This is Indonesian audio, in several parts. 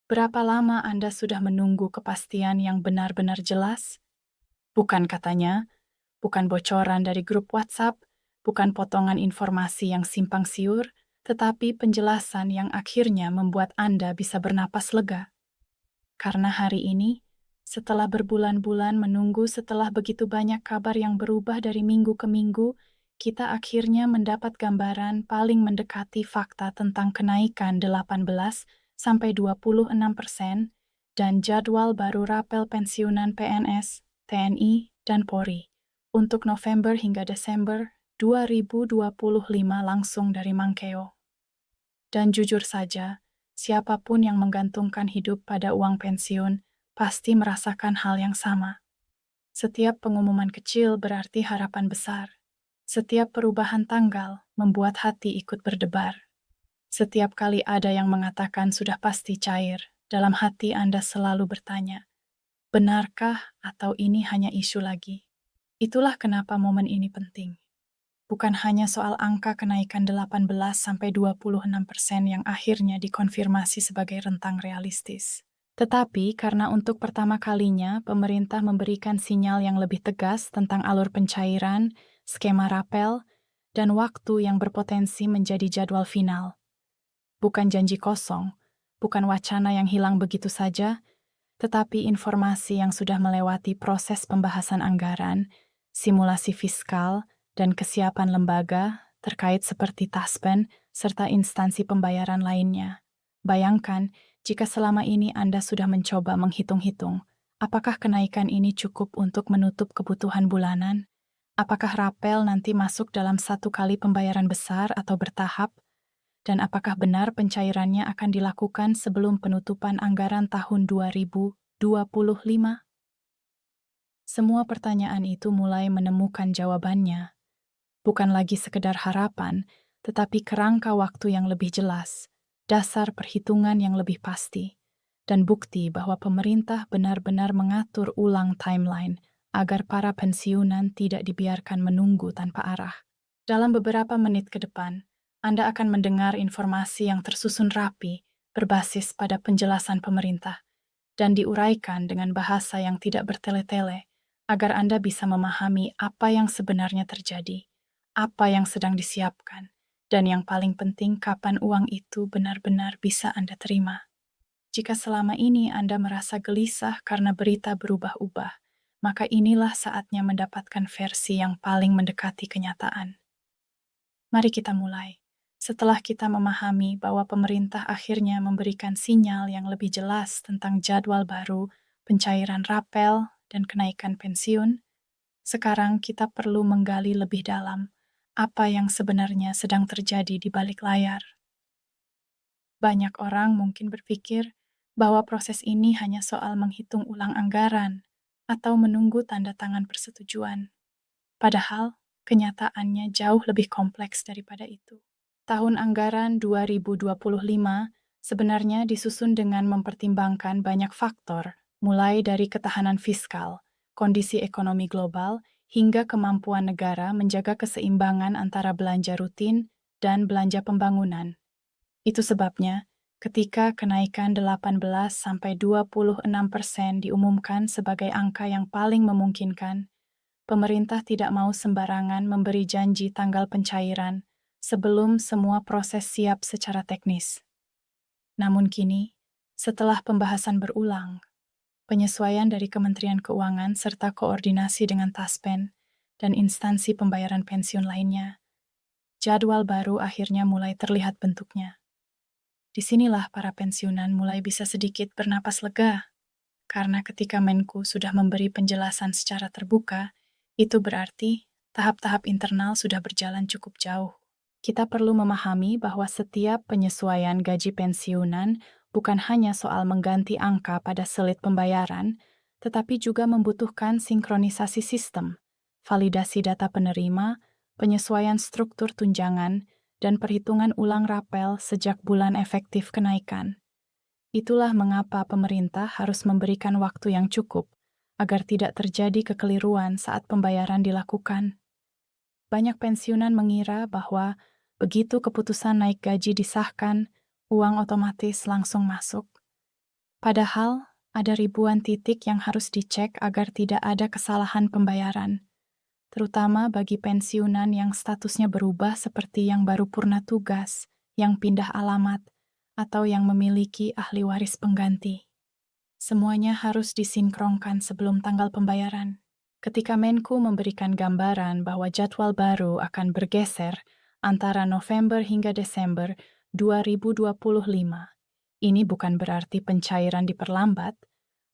Berapa lama Anda sudah menunggu kepastian yang benar-benar jelas? Bukan katanya, bukan bocoran dari grup WhatsApp, bukan potongan informasi yang simpang siur, tetapi penjelasan yang akhirnya membuat Anda bisa bernapas lega. Karena hari ini, setelah berbulan-bulan menunggu setelah begitu banyak kabar yang berubah dari minggu ke minggu, kita akhirnya mendapat gambaran paling mendekati fakta tentang kenaikan 18 sampai 26% dan jadwal baru rapel pensiunan PNS, TNI, dan Polri untuk November hingga Desember 2025 langsung dari Mangkeo. Dan jujur saja, siapapun yang menggantungkan hidup pada uang pensiun pasti merasakan hal yang sama. Setiap pengumuman kecil berarti harapan besar. Setiap perubahan tanggal membuat hati ikut berdebar. Setiap kali ada yang mengatakan sudah pasti cair, dalam hati Anda selalu bertanya, benarkah atau ini hanya isu lagi? Itulah kenapa momen ini penting. Bukan hanya soal angka kenaikan 18-26% yang akhirnya dikonfirmasi sebagai rentang realistis. Tetapi karena untuk pertama kalinya pemerintah memberikan sinyal yang lebih tegas tentang alur pencairan, skema rapel, dan waktu yang berpotensi menjadi jadwal final. Bukan janji kosong, bukan wacana yang hilang begitu saja, tetapi informasi yang sudah melewati proses pembahasan anggaran, simulasi fiskal, dan kesiapan lembaga terkait seperti Taspen serta instansi pembayaran lainnya. Bayangkan, jika selama ini Anda sudah mencoba menghitung-hitung, apakah kenaikan ini cukup untuk menutup kebutuhan bulanan? Apakah rapel nanti masuk dalam satu kali pembayaran besar atau bertahap? Dan apakah benar pencairannya akan dilakukan sebelum penutupan anggaran tahun 2025? Semua pertanyaan itu mulai menemukan jawabannya. Bukan lagi sekedar harapan, tetapi kerangka waktu yang lebih jelas, dasar perhitungan yang lebih pasti, dan bukti bahwa pemerintah benar-benar mengatur ulang timeline agar para pensiunan tidak dibiarkan menunggu tanpa arah. Dalam beberapa menit ke depan, Anda akan mendengar informasi yang tersusun rapi, berbasis pada penjelasan pemerintah, dan diuraikan dengan bahasa yang tidak bertele-tele, agar Anda bisa memahami apa yang sebenarnya terjadi, apa yang sedang disiapkan, dan yang paling penting kapan uang itu benar-benar bisa Anda terima. Jika selama ini Anda merasa gelisah karena berita berubah-ubah, maka inilah saatnya mendapatkan versi yang paling mendekati kenyataan. Mari kita mulai. Setelah kita memahami bahwa pemerintah akhirnya memberikan sinyal yang lebih jelas tentang jadwal baru, pencairan rapel, dan kenaikan pensiun, sekarang kita perlu menggali lebih dalam apa yang sebenarnya sedang terjadi di balik layar. Banyak orang mungkin berpikir bahwa proses ini hanya soal menghitung ulang anggaran atau menunggu tanda tangan persetujuan. Padahal, kenyataannya jauh lebih kompleks daripada itu. Tahun anggaran 2025 sebenarnya disusun dengan mempertimbangkan banyak faktor, mulai dari ketahanan fiskal, kondisi ekonomi global, hingga kemampuan negara menjaga keseimbangan antara belanja rutin dan belanja pembangunan. Itu sebabnya, ketika kenaikan 18-26% diumumkan sebagai angka yang paling memungkinkan, pemerintah tidak mau sembarangan memberi janji tanggal pencairan sebelum semua proses siap secara teknis. Namun kini, setelah pembahasan berulang, penyesuaian dari Kementerian Keuangan serta koordinasi dengan Taspen dan instansi pembayaran pensiun lainnya, jadwal baru akhirnya mulai terlihat bentuknya. Disinilah para pensiunan mulai bisa sedikit bernapas lega, karena ketika Menku sudah memberi penjelasan secara terbuka, itu berarti tahap-tahap internal sudah berjalan cukup jauh. Kita perlu memahami bahwa setiap penyesuaian gaji pensiunan bukan hanya soal mengganti angka pada selit pembayaran, tetapi juga membutuhkan sinkronisasi sistem, validasi data penerima, penyesuaian struktur tunjangan, dan perhitungan ulang rapel sejak bulan efektif kenaikan. Itulah mengapa pemerintah harus memberikan waktu yang cukup agar tidak terjadi kekeliruan saat pembayaran dilakukan. Banyak pensiunan mengira bahwa begitu keputusan naik gaji disahkan, uang otomatis langsung masuk. Padahal, ada ribuan titik yang harus dicek agar tidak ada kesalahan pembayaran, terutama bagi pensiunan yang statusnya berubah seperti yang baru purna tugas, yang pindah alamat, atau yang memiliki ahli waris pengganti. Semuanya harus disinkronkan sebelum tanggal pembayaran. Ketika Menku memberikan gambaran bahwa jadwal baru akan bergeser antara November hingga Desember 2025, ini bukan berarti pencairan diperlambat,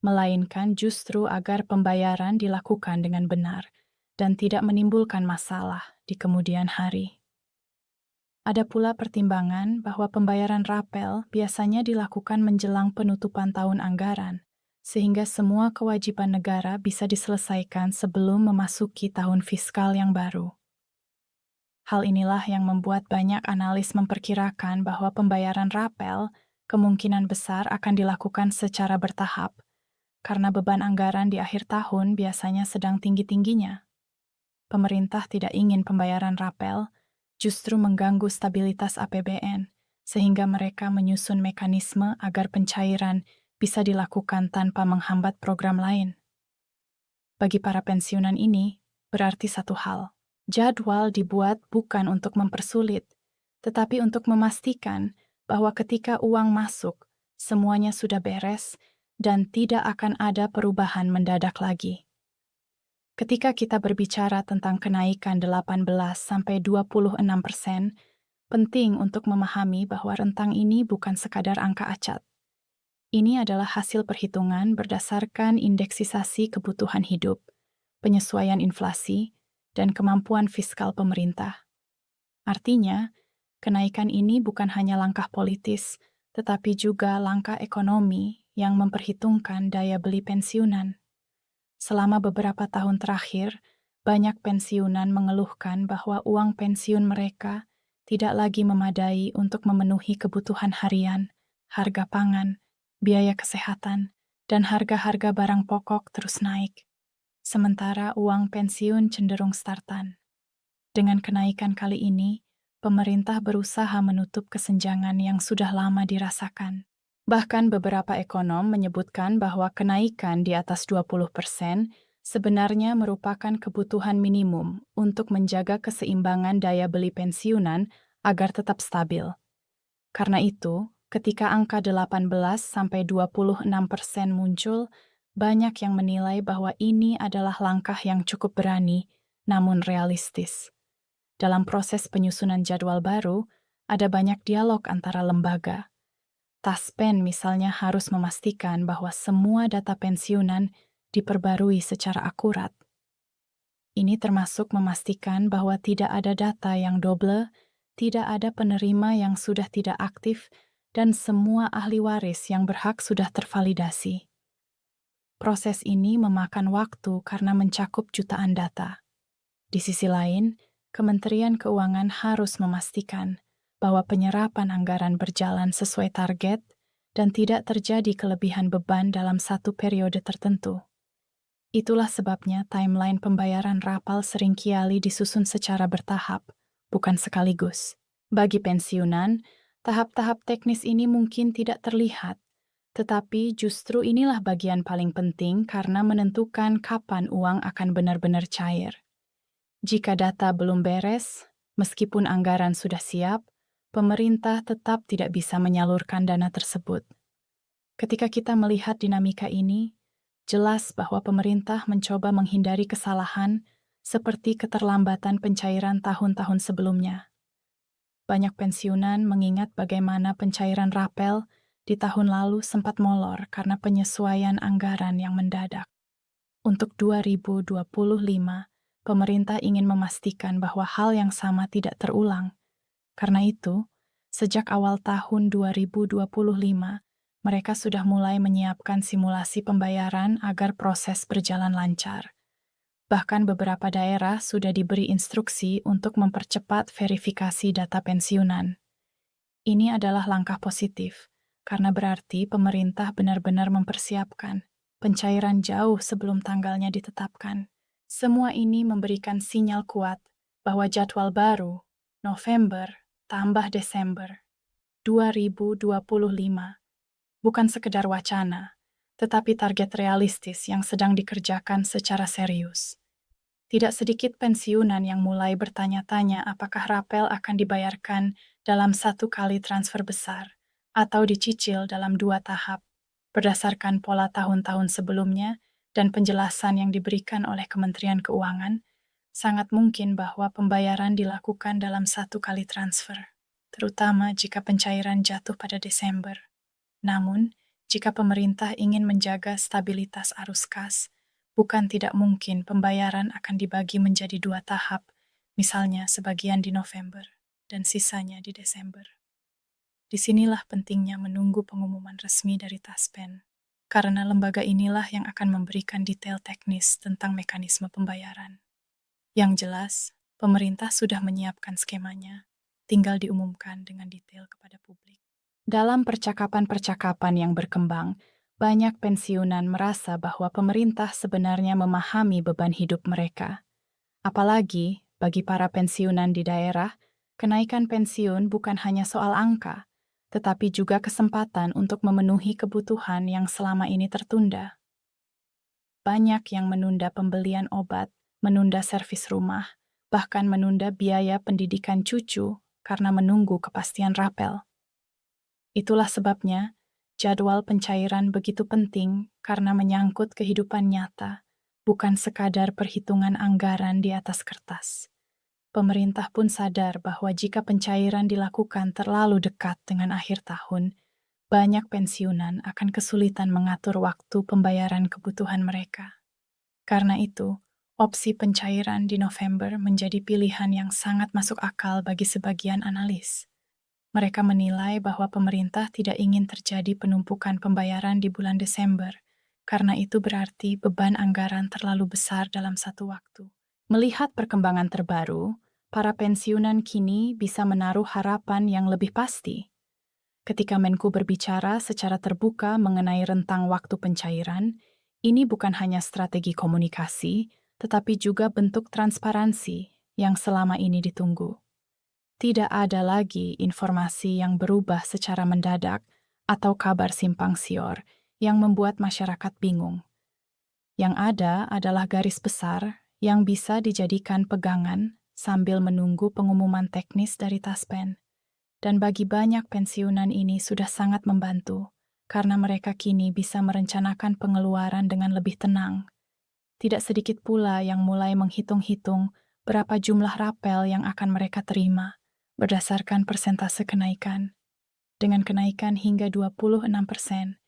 melainkan justru agar pembayaran dilakukan dengan benar dan tidak menimbulkan masalah di kemudian hari. Ada pula pertimbangan bahwa pembayaran rapel biasanya dilakukan menjelang penutupan tahun anggaran, sehingga semua kewajiban negara bisa diselesaikan sebelum memasuki tahun fiskal yang baru. Hal inilah yang membuat banyak analis memperkirakan bahwa pembayaran rapel kemungkinan besar akan dilakukan secara bertahap, karena beban anggaran di akhir tahun biasanya sedang tinggi-tingginya. Pemerintah tidak ingin pembayaran rapel justru mengganggu stabilitas APBN, sehingga mereka menyusun mekanisme agar pencairan bisa dilakukan tanpa menghambat program lain. Bagi para pensiunan ini, berarti satu hal. Jadwal dibuat bukan untuk mempersulit, tetapi untuk memastikan bahwa ketika uang masuk, semuanya sudah beres dan tidak akan ada perubahan mendadak lagi. Ketika kita berbicara tentang kenaikan 18–26%, penting untuk memahami bahwa rentang ini bukan sekadar angka acak. Ini adalah hasil perhitungan berdasarkan indeksisasi kebutuhan hidup, penyesuaian inflasi, dan kemampuan fiskal pemerintah. Artinya, kenaikan ini bukan hanya langkah politis, tetapi juga langkah ekonomi yang memperhitungkan daya beli pensiunan. Selama beberapa tahun terakhir, banyak pensiunan mengeluhkan bahwa uang pensiun mereka tidak lagi memadai untuk memenuhi kebutuhan harian, harga pangan, biaya kesehatan, dan harga-harga barang pokok terus naik. Sementara uang pensiun cenderung startan. Dengan kenaikan kali ini, pemerintah berusaha menutup kesenjangan yang sudah lama dirasakan. Bahkan beberapa ekonom menyebutkan bahwa kenaikan di atas 20% sebenarnya merupakan kebutuhan minimum untuk menjaga keseimbangan daya beli pensiunan agar tetap stabil. Karena itu, ketika angka 18–26% muncul, banyak yang menilai bahwa ini adalah langkah yang cukup berani, namun realistis. Dalam proses penyusunan jadwal baru, ada banyak dialog antara lembaga. Taspen misalnya harus memastikan bahwa semua data pensiunan diperbarui secara akurat. Ini termasuk memastikan bahwa tidak ada data yang double, tidak ada penerima yang sudah tidak aktif, dan semua ahli waris yang berhak sudah tervalidasi. Proses ini memakan waktu karena mencakup jutaan data. Di sisi lain, Kementerian Keuangan harus memastikan bahwa penyerapan anggaran berjalan sesuai target dan tidak terjadi kelebihan beban dalam satu periode tertentu. Itulah sebabnya timeline pembayaran rapal seringkali disusun secara bertahap, bukan sekaligus. Bagi pensiunan, tahap-tahap teknis ini mungkin tidak terlihat, tetapi justru inilah bagian paling penting karena menentukan kapan uang akan benar-benar cair. Jika data belum beres, meskipun anggaran sudah siap, pemerintah tetap tidak bisa menyalurkan dana tersebut. Ketika kita melihat dinamika ini, jelas bahwa pemerintah mencoba menghindari kesalahan seperti keterlambatan pencairan tahun-tahun sebelumnya. Banyak pensiunan mengingat bagaimana pencairan rapel di tahun lalu sempat molor karena penyesuaian anggaran yang mendadak. Untuk 2025, pemerintah ingin memastikan bahwa hal yang sama tidak terulang. Karena itu, sejak awal tahun 2025, mereka sudah mulai menyiapkan simulasi pembayaran agar proses berjalan lancar. Bahkan beberapa daerah sudah diberi instruksi untuk mempercepat verifikasi data pensiunan. Ini adalah langkah positif, karena berarti pemerintah benar-benar mempersiapkan pencairan jauh sebelum tanggalnya ditetapkan. Semua ini memberikan sinyal kuat bahwa jadwal baru, November tambah Desember 2025, bukan sekedar wacana, tetapi target realistis yang sedang dikerjakan secara serius. Tidak sedikit pensiunan yang mulai bertanya-tanya apakah rapel akan dibayarkan dalam satu kali transfer besar atau dicicil dalam 2 tahap, berdasarkan pola tahun-tahun sebelumnya dan penjelasan yang diberikan oleh Kementerian Keuangan. Sangat mungkin bahwa pembayaran dilakukan dalam satu kali transfer, terutama jika pencairan jatuh pada Desember. Namun, jika pemerintah ingin menjaga stabilitas arus kas, bukan tidak mungkin pembayaran akan dibagi menjadi 2 tahap, misalnya sebagian di November dan sisanya di Desember. Disinilah pentingnya menunggu pengumuman resmi dari Taspen, karena lembaga inilah yang akan memberikan detail teknis tentang mekanisme pembayaran. Yang jelas, pemerintah sudah menyiapkan skemanya, tinggal diumumkan dengan detail kepada publik. Dalam percakapan-percakapan yang berkembang, banyak pensiunan merasa bahwa pemerintah sebenarnya memahami beban hidup mereka. Apalagi bagi para pensiunan di daerah, kenaikan pensiun bukan hanya soal angka, tetapi juga kesempatan untuk memenuhi kebutuhan yang selama ini tertunda. Banyak yang menunda pembelian obat, menunda servis rumah, bahkan menunda biaya pendidikan cucu karena menunggu kepastian rapel. Itulah sebabnya jadwal pencairan begitu penting karena menyangkut kehidupan nyata, bukan sekadar perhitungan anggaran di atas kertas. Pemerintah pun sadar bahwa jika pencairan dilakukan terlalu dekat dengan akhir tahun, banyak pensiunan akan kesulitan mengatur waktu pembayaran kebutuhan mereka. Karena itu, opsi pencairan di November menjadi pilihan yang sangat masuk akal bagi sebagian analis. Mereka menilai bahwa pemerintah tidak ingin terjadi penumpukan pembayaran di bulan Desember, karena itu berarti beban anggaran terlalu besar dalam satu waktu. Melihat perkembangan terbaru, para pensiunan kini bisa menaruh harapan yang lebih pasti. Ketika Menku berbicara secara terbuka mengenai rentang waktu pencairan, ini bukan hanya strategi komunikasi, tetapi juga bentuk transparansi yang selama ini ditunggu. Tidak ada lagi informasi yang berubah secara mendadak atau kabar simpang siur yang membuat masyarakat bingung. Yang ada adalah garis besar yang bisa dijadikan pegangan sambil menunggu pengumuman teknis dari Taspen. Dan bagi banyak pensiunan ini sudah sangat membantu, karena mereka kini bisa merencanakan pengeluaran dengan lebih tenang. Tidak sedikit pula yang mulai menghitung-hitung berapa jumlah rapel yang akan mereka terima, berdasarkan persentase kenaikan. Dengan kenaikan hingga 26%,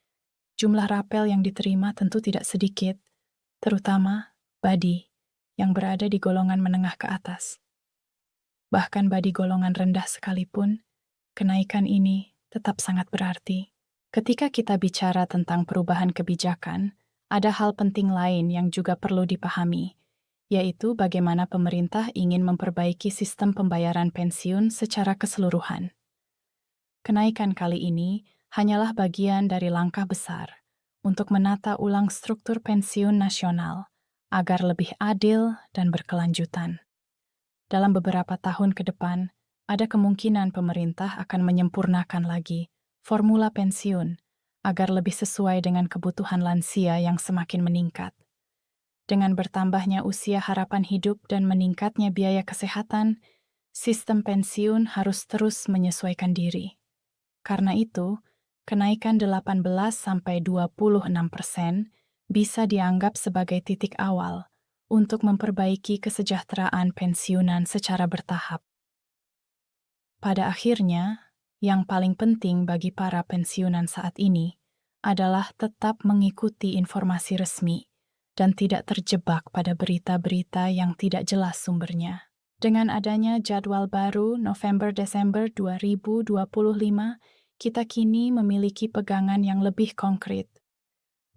jumlah rapel yang diterima tentu tidak sedikit, terutama badi yang berada di golongan menengah ke atas. Bahkan badi golongan rendah sekalipun, kenaikan ini tetap sangat berarti. Ketika kita bicara tentang perubahan kebijakan, ada hal penting lain yang juga perlu dipahami, yaitu bagaimana pemerintah ingin memperbaiki sistem pembayaran pensiun secara keseluruhan. Kenaikan kali ini hanyalah bagian dari langkah besar untuk menata ulang struktur pensiun nasional agar lebih adil dan berkelanjutan. Dalam beberapa tahun ke depan, ada kemungkinan pemerintah akan menyempurnakan lagi formula pensiun agar lebih sesuai dengan kebutuhan lansia yang semakin meningkat. Dengan bertambahnya usia harapan hidup dan meningkatnya biaya kesehatan, sistem pensiun harus terus menyesuaikan diri. Karena itu, kenaikan 18-26% bisa dianggap sebagai titik awal untuk memperbaiki kesejahteraan pensiunan secara bertahap. Pada akhirnya, yang paling penting bagi para pensiunan saat ini adalah tetap mengikuti informasi resmi dan tidak terjebak pada berita-berita yang tidak jelas sumbernya. Dengan adanya jadwal baru November-Desember 2025, kita kini memiliki pegangan yang lebih konkret.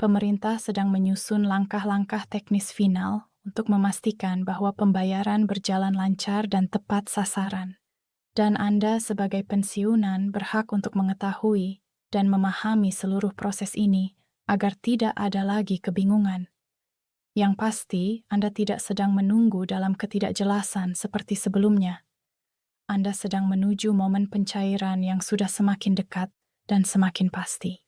Pemerintah sedang menyusun langkah-langkah teknis final untuk memastikan bahwa pembayaran berjalan lancar dan tepat sasaran. Dan Anda sebagai pensiunan berhak untuk mengetahui dan memahami seluruh proses ini agar tidak ada lagi kebingungan. Yang pasti, Anda tidak sedang menunggu dalam ketidakjelasan seperti sebelumnya. Anda sedang menuju momen pencairan yang sudah semakin dekat dan semakin pasti.